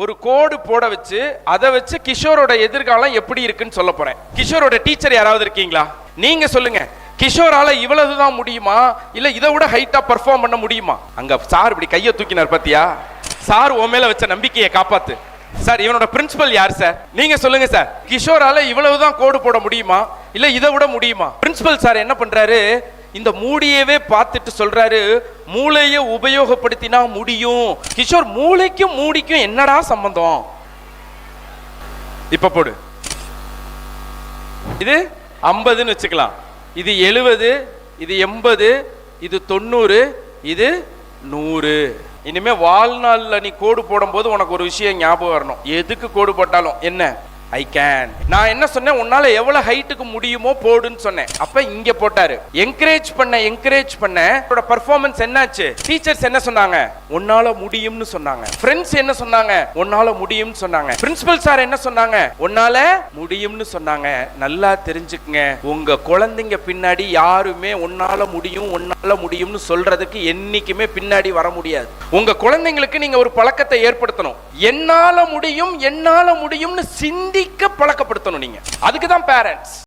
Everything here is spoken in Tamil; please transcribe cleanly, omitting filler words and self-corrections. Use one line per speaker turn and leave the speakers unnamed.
ஒரு கோடு போட வச்சு அதை வச்சு கிஷோரோட எதிர்காலம் எப்படி இருக்குன்னு சொல்ல போறேன். கிஷோரோட டீச்சர் யாராவது இருக்கீங்களா? நீங்க சொல்லுங்க, கிஷோரால இவ்வளவுதான் முடியுமா இல்ல இதை விட ஹைட்டா பெர்ஃபார்ம் பண்ண முடியுமா? அங்க சார் இப்படி கையை தூக்கினார் பாத்தியா? சார் உன் மேல வச்ச நம்பிக்கையை காப்பாத்து. சார் இவனோட பிரின்சிபல் யார் சார்? நீங்க சொல்லுங்க சார். கிஷோரால இவ்வளவுதான் கோடு போட முடியுமா இல்ல இதை விட முடியுமா? பிரின்சிபல் சார் என்ன பண்றாரு, இந்த மூடியவே பார்த்துட்டு சொல்றாரு, மூளையை உபயோகப்படுத்தினா முடியும். கிஷோர், மூளைக்கும் மூடிக்கும் என்னடா சம்பந்தம்? இப்ப போடு. இது 50ன்னு வச்சுக்கலாம், இது 70, இது 80, இது 90, இது 100. இனிமே வாழ்நாள்ல நீ கோடு போடும் போது உனக்கு ஒரு விஷயம் ஞாபகம் வரணும். எதுக்கு கோடு போட்டாலும் என்ன, ஐ கேன். நான் என்ன சொன்னேன், உன்னால எவ்வளவு ஹைட்டுக்கு முடியுமோ போடுன்னு சொன்னேன். அப்ப இங்க போட்டாரு. என்கரேஜ் பண்ண பெர்ஃபார்மன்ஸ் என்னாச்சு? டீச்சர்ஸ் என்ன சொன்னாங்க, உன்னால முடியும்னு சொன்னாங்க. ஃப்ரெண்ட்ஸ் என்ன சொன்னாங்க, உன்னால முடியும்னு சொன்னாங்க. பிரின்சிபல் சார் என்ன சொன்னாங்க, உன்னால முடியும்னு சொன்னாங்க. நல்லா தெரிஞ்சுக்குங்க, உங்க குழந்தைங்க பின்னாடி யாருமே உன்னால முடியும்னு சொல்றதுக்கு என்னைக்குமே பின்னாடி வர முடியாது. உங்க குழந்தைங்களுக்கு நீங்க ஒரு பழக்கத்தை ஏற்படுத்தணும். என்னால முடியும்னு சிந்திக்க பழக்கப்படுத்தணும் நீங்க. அதுக்கு தான் பேரண்ட்ஸ்.